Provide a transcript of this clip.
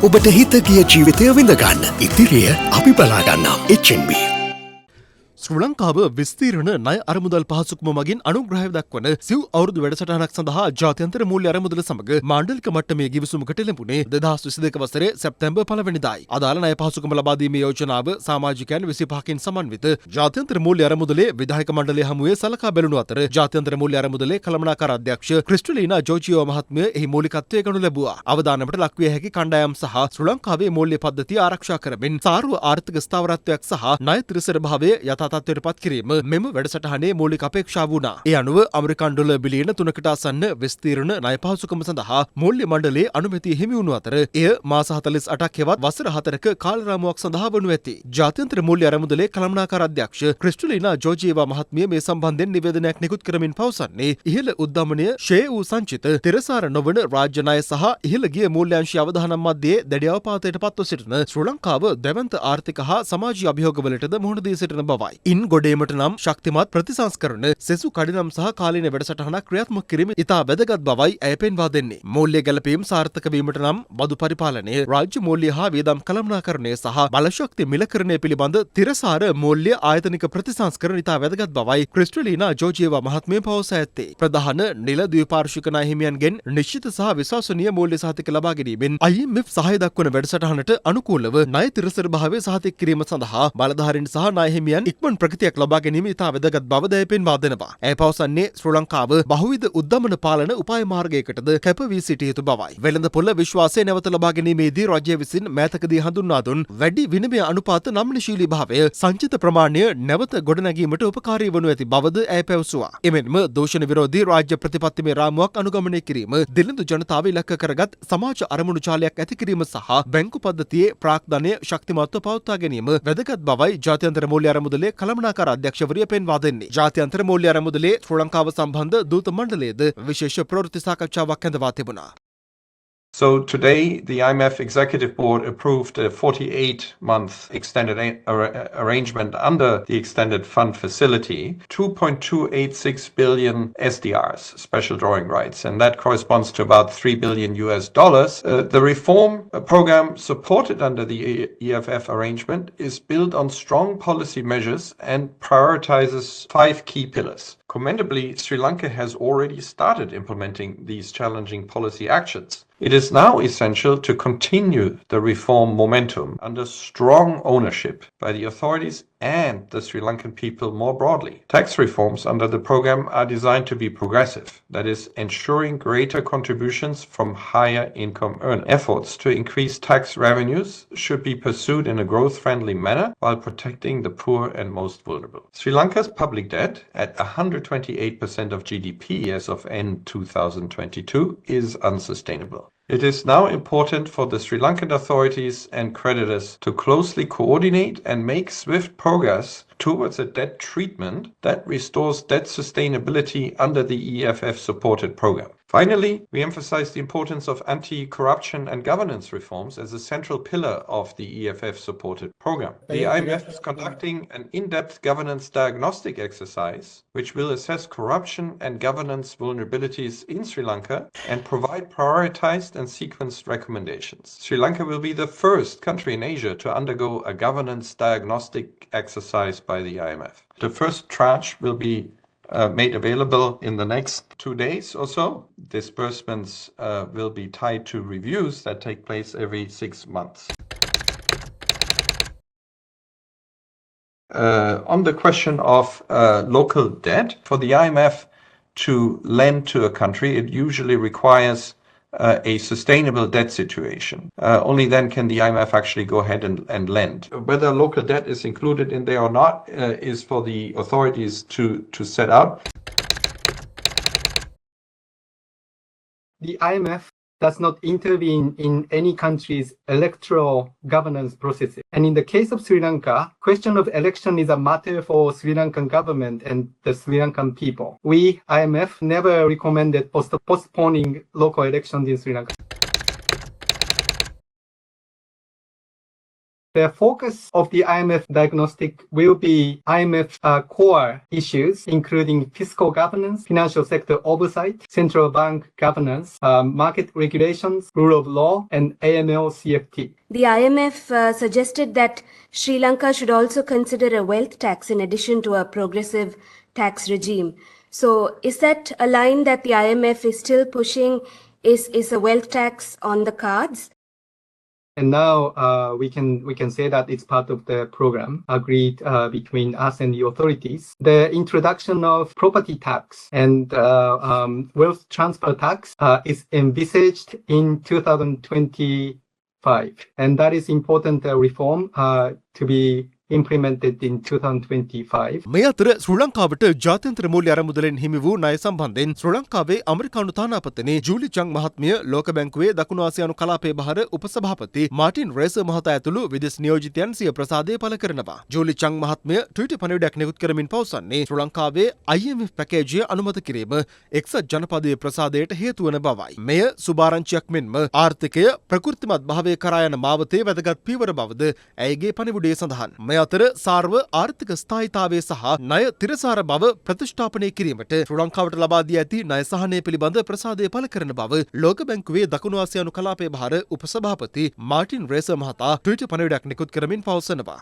ඔබට හිත ගිය ජීවිතය විඳගන්න. ඉදිරිය අපි බලාගන්නම්. HNB. ශ්‍රී ලංකාව විස්තීර්ණ ණය අරමුදල් පහසුකම මගින් අනුග්‍රහය දක්වන සිව් අවුරුදු වැඩසටහනක් සඳහා ජාත්‍යන්තර මූල්‍ය අරමුදල සමග මාණ්ඩලික මට්ටමේ ගිවිසුමකට එළඹුණේ 2022 වසරේ සැප්තැම්බර් 1 වෙනිදායි. අදාළ ණය පහසුකම ලබා දීමේ යෝජනාව සමාජිකයන් 25කින් සමන්විත ජාත්‍යන්තර මූල්‍ය අරමුදලේ විධායක මණ්ඩලය හමුවේ සලකා බැලුණු අතර ජාත්‍යන්තර මූල්‍ය අරමුදලේ කළමනාකාර අධ්‍යක්ෂ ක්‍රිස්ටලීනා ජෝජියෝ මහත්මිය එහි මූලිකත්වය ගනු ලැබුවා. අවදානමට ලක්විය හැකි කණ්ඩායම් සහ ශ්‍රී ලංකාවේ මූල්‍ය පද්ධතිය ආරක්ෂා කරමින් සාර්ව ආර්ථික ස්ථාවරත්වයක් සහ ණය තිරසර භාවය යථා තත්ත්වයට පත් කිරීම මෙම වැඩසටහනේ මූලික අපේක්ෂා වුණා. ඒ අනුව ඇමරිකානු ඩොලර් බිලියන 3කට ආසන්න විස්තීර්ණ ණය පහසුකම සඳහා මූල්‍ය මණ්ඩලයේ අනුමැතිය හිමි වුණු අතර එය මාස 48ක් හෙවත් වසර 4ක කාලරාමුවක් සඳහා වනු ඇති. ජාත්‍යන්තර මූල්‍ය අරමුදලේ කළමනාකාර අධ්‍යක්ෂ ක්‍රිස්ටලීනා ජෝජියේවා මහත්මිය මේ සම්බන්ධයෙන් නිවේදනයක් නිකුත් කරමින් පවසන්නේ ඉහළ උද්දමනය ෂේ වූ සංචිත තිරසාර නොවන රාජ්‍ය ණය සහ ඉහළ ගිය මූල්‍යාංශීය අවදානම් මැදේ දැඩි අවපාතයට පත්ව සිටින ශ්‍රී ලංකාව දැවැන්ත ආර්ථික හා සමාජීය අභියෝගවලටද මුහුණ දී සිටින බවයි. ඉන් ගොඩේමට නම් ශක්තිමත් ප්‍රතිසංස්කරණ සෙසු කඩිනම් සහ කාලීන වැඩසටහනක් ක්‍රියාත්මක කිරීම ඉතා වැදගත් බවයි ඇය පෙන්වා දෙන්නේ. මූල්‍ය ගැලපීම් සාර්ථක වීමට නම් බදු පරිපාලනය, රාජ්‍ය මූල්‍ය හා වියදම් කළමනාකරණය සහ බලශක්ති මිලකරණය පිළිබඳ තිරසාර මූල්‍ය ආයතනික ප්‍රතිසංස්කරණ ඉතා වැදගත් බවයි ක්‍රිස්ටලීනා ජෝජියේවා මහත්මිය පවසා ඇත්තේ. ප්‍රධාන නිල ද්විපාර්ශ්වික ණය හිමියන්ගෙන් නිශ්චිත සහ විශ්වසනීය මූල්‍ය සහතික ලබා ගැනීමෙන් IMF සහාය දක්වන වැඩසටහනට අනුකූලව ණය තිරසර භාවය සහතික කිරීම සඳහා බලධාරීන් සහ ණය හිමියන් ඉක්මන් ප්‍රගතියක් ලබා ගැනීම ඉතා වැදගත් බව දැය පෙන්වා දෙනවා. ඇය පවසන්නේ ශ්‍රී ලංකාව බහුවිධ උද්දමන පාලන උපාය මාර්ගයකටද කැප වී සිටිය යුතු බවයි. වෙළඳපොළ විශ්වාසය නැවත ලබා ගැනීමේදී රජය විසින් මෑතකදී හඳුන්වා දුන් වැඩි විනිමය අනුපාත නම්‍යශීලී භාවය සංචිත ප්‍රමාණය නැවත ගොඩනැගීමට උපකාරී වනු ඇති බවද ඇය පැවසුවා. එමෙන්ම දූෂණ විරෝධී රාජ්‍ය ප්‍රතිපත්තිමය රාමුවක් අනුගමනය කිරීම, දිළිඳු ජනතාව ඉලක්ක කරගත් සමාජ අරමුණු ජාලයක් ඇති කිරීම සහ බැංකු පද්ධතියේ ප්‍රාග්ධනය ශක්තිමත්ව පවත්වා ගැනීම වැදගත් බවයි ජාත්‍යන්තර මූල්‍ය අරමුදලේ කළමනාකාර අධ්‍යක්ෂවරිය පෙන්වා දෙන්නේ. ජාත්‍යන්තර මූල්‍ය අරමුදලේ ශ්‍රී ලංකාව සම්බන්ධ දූත මණ්ඩලයේද විශේෂ ප්‍රවෘත්ති සාකච්ඡාවක් ඇඳවා තිබුණා. So today, the IMF Executive Board approved a 48-month extended arrangement under the Extended Fund Facility, 2.286 billion SDRs, special drawing rights, and that corresponds to about $3 billion US. The reform program supported under the EFF arrangement is built on strong policy measures and prioritizes 5 key pillars. Commendably, Sri Lanka has already started implementing these challenging policy actions. It is now essential to continue the reform momentum under strong ownership by the authorities and the Sri Lankan people more broadly. Tax reforms under the program are designed to be progressive, that is, ensuring greater contributions from higher income earners. Efforts to increase tax revenues should be pursued in a growth-friendly manner while protecting the poor and most vulnerable. Sri Lanka's public debt at 128% of GDP as of end 2022 is unsustainable. It is now important for the Sri Lankan authorities and creditors to closely coordinate and make swift progress towards a debt treatment that restores debt sustainability under the EFF-supported program. Finally, we emphasize the importance of anti-corruption and governance reforms as a central pillar of the EFF-supported program. The IMF is conducting an in-depth governance diagnostic exercise which will assess corruption and governance vulnerabilities in Sri Lanka and provide prioritized and sequenced recommendations. Sri Lanka will be the first country in Asia to undergo a governance diagnostic exercise by the IMF. The first tranche will be made available in the next 2 days or so. Disbursements will be tied to reviews that take place every 6 months. On the question of local debt, for the IMF to lend to a country, it usually requires a sustainable debt situation. Only then can the IMF actually go ahead and lend. Whether local debt is included in there or not is for the authorities to set out. The IMF does not intervene in any country's electoral governance processes. And in the case of Sri Lanka, question of election is a matter for Sri Lankan government and the Sri Lankan people. We, IMF, never recommended postponing local elections in Sri Lanka. the focus of the IMF diagnostic will be IMF core issues, including fiscal governance, financial sector oversight, central bank governance, market regulations, rule of law, and AML CFT. The IMF suggested that Sri Lanka should also consider a wealth tax in addition to a progressive tax regime. So is that a line that the IMF is still pushing? Is a wealth tax on the cards? And now we can say that it's part of the program agreed between us and the authorities. The introduction of property tax and wealth transfer tax is envisaged in 2025, and that is important reform to be implemented in 2025. මේ අතර ශ්‍රී ලංකාවට ජාත්‍යන්තර මූල්‍ය අරමුදලෙන් හිමි වූ ණය සම්බන්ධයෙන් ශ්‍රී ලංකාවේ ඇමරිකානු තානාපතිනි ජූලි චං මහත්මිය ලෝක බැංකුවේ දකුණු ආසියානු කලාපයේ බහර උපසභාපති මාටින් රේසර් මහතා ඇතුළු විදේශ නියෝජිතයන් සිය ප්‍රසාදය පළ කරනවා. ජූලි චං මහත්මිය ට්විටර් පණිවිඩයක් නිකුත් කරමින් පවසන්නේ ශ්‍රී ලංකාවේ IMF පැකේජය අනුමත කිරීම එක්සත් ජනපදයේ ප්‍රසාදයට හේතු වන බවයි. මෙය සුභාරංචියක් මෙන්ම ආර්ථිකය ප්‍රකෘතිමත් භාවය කරා යන මාවතේ වැදගත් පියවර බවද ඇයගේ පණිවිඩයේ සඳහන්. අතර සාර්ව ආර්ථික ස්ථායීතාවය සහ ණය තිරසාර බව ප්‍රතිෂ්ඨාපනය කිරීමට ශ්‍රී ලංකාවට ලබා දී ඇති ණය සහනය පිළිබඳ ප්‍රසාදය පළ කරන බව ලෝක බැංකුවේ දකුණු ආසියානු කලාපයේ බහර උපසභාපති මාටින් රේසර් මහතා ට්විටර් පණිවිඩයක් නිකුත් කරමින් පවසනවා.